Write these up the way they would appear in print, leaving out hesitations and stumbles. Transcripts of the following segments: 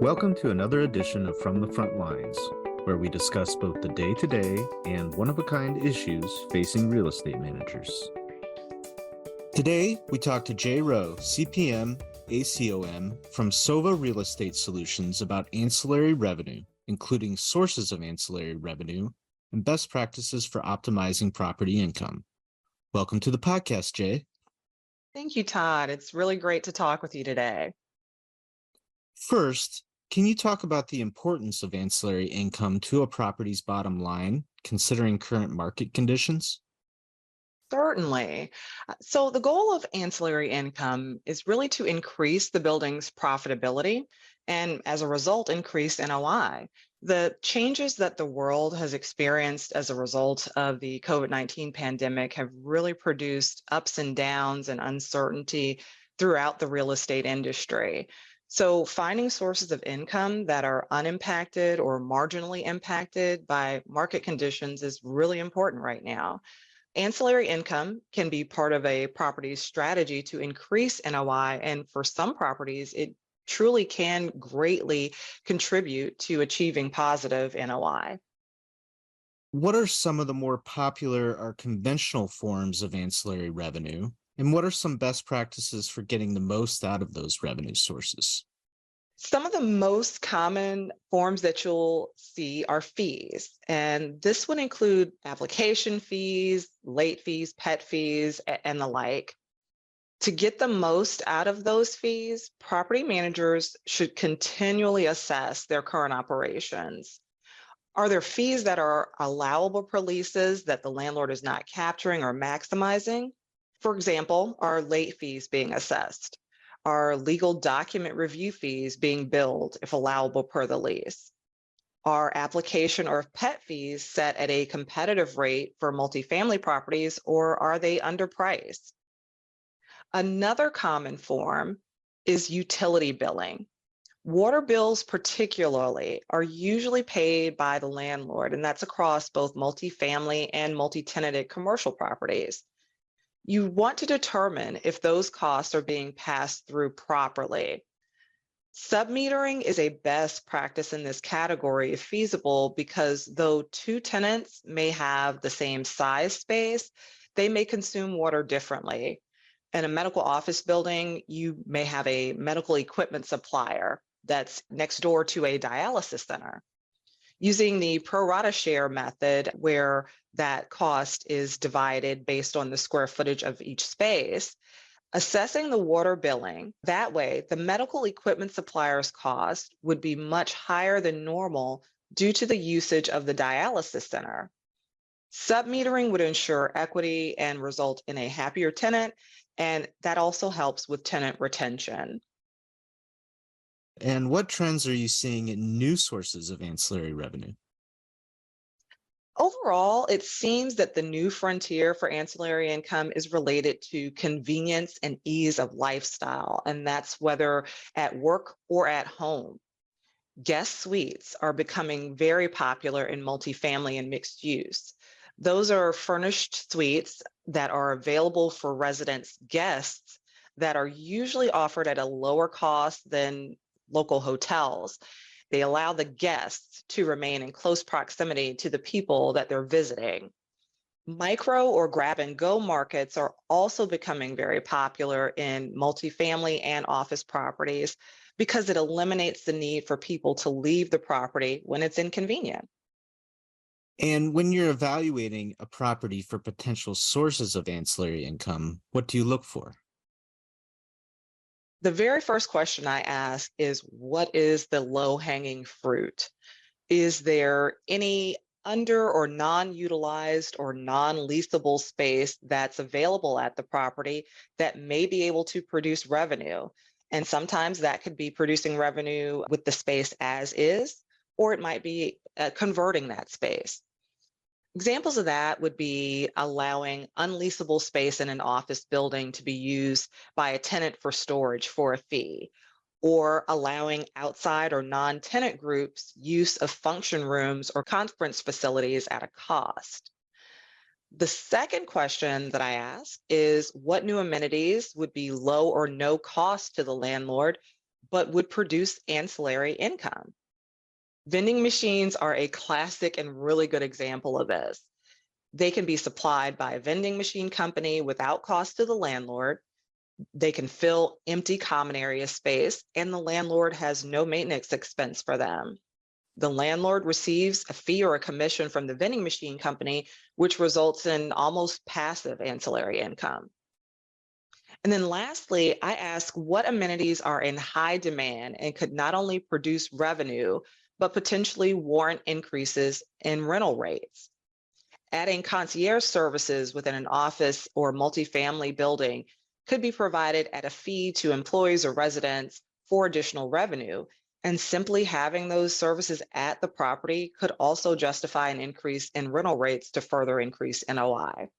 Welcome to another edition of From the Front Lines, where we discuss both the day-to-day and one-of-a-kind issues facing real estate managers. Today, we talk to Jae Roe, CPM, ACoM from SOVA Real Estate Solutions about ancillary revenue, including sources of ancillary revenue and best practices for optimizing property income. Welcome to the podcast, Jae. Thank you, Todd. It's really great to talk with you today. First, can you talk about the importance of ancillary income to a property's bottom line, considering current market conditions? Certainly. So the goal of ancillary income is really to increase the building's profitability and as a result, increase NOI. The changes that the world has experienced as a result of the COVID-19 pandemic have really produced ups and downs and uncertainty throughout the real estate industry. So finding sources of income that are unimpacted or marginally impacted by market conditions is really important right now. Ancillary income can be part of a property's strategy to increase NOI, and for some properties, it truly can greatly contribute to achieving positive NOI. What are some of the more popular or conventional forms of ancillary revenue? And what are some best practices for getting the most out of those revenue sources? Some of the most common forms that you'll see are fees, and this would include application fees, late fees, pet fees, and the like. To get the most out of those fees, property managers should continually assess their current operations. Are there fees that are allowable per leases that the landlord is not capturing or maximizing? For example, are late fees being assessed? Are legal document review fees being billed if allowable per the lease? Are application or pet fees set at a competitive rate for multifamily properties, or are they underpriced? Another common form is utility billing. Water bills, particularly, are usually paid by the landlord, and that's across both multifamily and multi-tenanted commercial properties. You want to determine if those costs are being passed through properly. Submetering is a best practice in this category if feasible, because though two tenants may have the same size space, they may consume water differently. In a medical office building, you may have a medical equipment supplier that's next door to a dialysis center. Using the pro rata share method, where that cost is divided based on the square footage of each space, assessing the water billing, that way the medical equipment supplier's cost would be much higher than normal due to the usage of the dialysis center. Submetering would ensure equity and result in a happier tenant, and that also helps with tenant retention. And what trends are you seeing in new sources of ancillary revenue? Overall, it seems that the new frontier for ancillary income is related to convenience and ease of lifestyle, and that's whether at work or at home. Guest suites are becoming very popular in multifamily and mixed use. Those are furnished suites that are available for residents' guests that are usually offered at a lower cost than local hotels. They allow the guests to remain in close proximity to the people that they're visiting. Micro or grab and go markets are also becoming very popular in multifamily and office properties because it eliminates the need for people to leave the property when it's inconvenient. And when you're evaluating a property for potential sources of ancillary income, what do you look for? The very first question I ask is, what is the low-hanging fruit? Is there any under or non-utilized or non-leasable space that's available at the property that may be able to produce revenue? And sometimes that could be producing revenue with the space as is, or it might be converting that space. Examples of that would be allowing unleasable space in an office building to be used by a tenant for storage for a fee, or allowing outside or non-tenant groups use of function rooms or conference facilities at a cost. The second question that I ask is, what new amenities would be low or no cost to the landlord but would produce ancillary income. Vending machines are a classic and really good example of this. They can be supplied by a vending machine company without cost to the landlord. They can fill empty common area space, and the landlord has no maintenance expense for them. The landlord receives a fee or a commission from the vending machine company, which results in almost passive ancillary income. And then lastly, I ask what amenities are in high demand and could not only produce revenue, but potentially warrant increases in rental rates. Adding concierge services within an office or multifamily building could be provided at a fee to employees or residents for additional revenue. And simply having those services at the property could also justify an increase in rental rates to further increase NOI.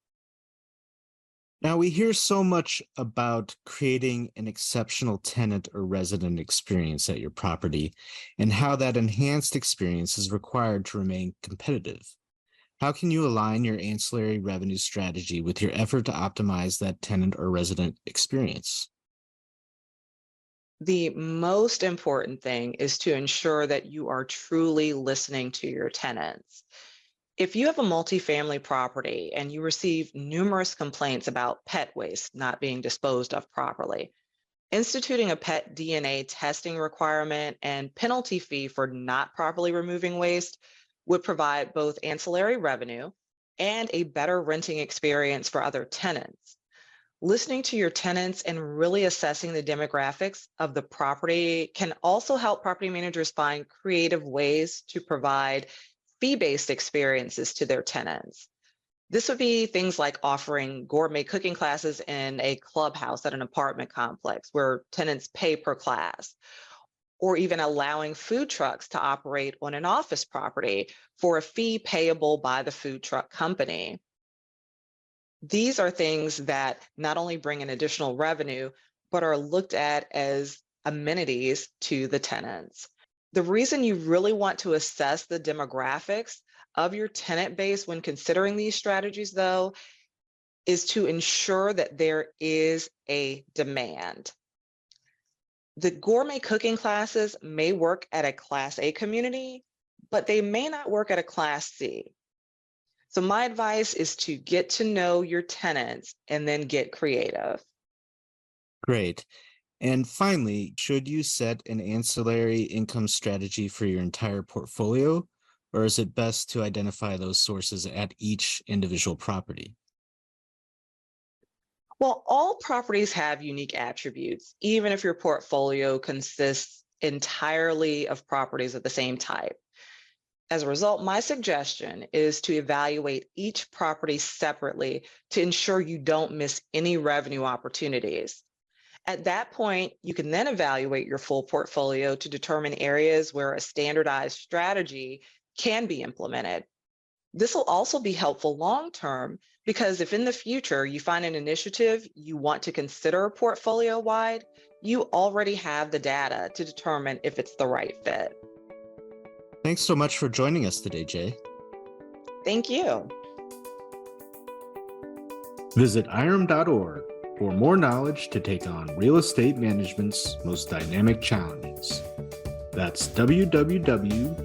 Now, we hear so much about creating an exceptional tenant or resident experience at your property and how that enhanced experience is required to remain competitive. How can you align your ancillary revenue strategy with your effort to optimize that tenant or resident experience? The most important thing is to ensure that you are truly listening to your tenants. If you have a multifamily property and you receive numerous complaints about pet waste not being disposed of properly, instituting a pet DNA testing requirement and penalty fee for not properly removing waste would provide both ancillary revenue and a better renting experience for other tenants. Listening to your tenants and really assessing the demographics of the property can also help property managers find creative ways to provide fee-based experiences to their tenants. This would be things like offering gourmet cooking classes in a clubhouse at an apartment complex where tenants pay per class, or even allowing food trucks to operate on an office property for a fee payable by the food truck company. These are things that not only bring in additional revenue, but are looked at as amenities to the tenants. The reason you really want to assess the demographics of your tenant base when considering these strategies, though, is to ensure that there is a demand. The gourmet cooking classes may work at a Class A community, but they may not work at a Class C. So my advice is to get to know your tenants and then get creative. Great. And finally, should you set an ancillary income strategy for your entire portfolio, or is it best to identify those sources at each individual property? Well, all properties have unique attributes, even if your portfolio consists entirely of properties of the same type. As a result, my suggestion is to evaluate each property separately to ensure you don't miss any revenue opportunities. At that point, you can then evaluate your full portfolio to determine areas where a standardized strategy can be implemented. This will also be helpful long term because if in the future you find an initiative you want to consider portfolio wide, you already have the data to determine if it's the right fit. Thanks so much for joining us today, Jae. Thank you. Visit IREM.org for more knowledge to take on real estate management's most dynamic challenges. That's www.irem.org.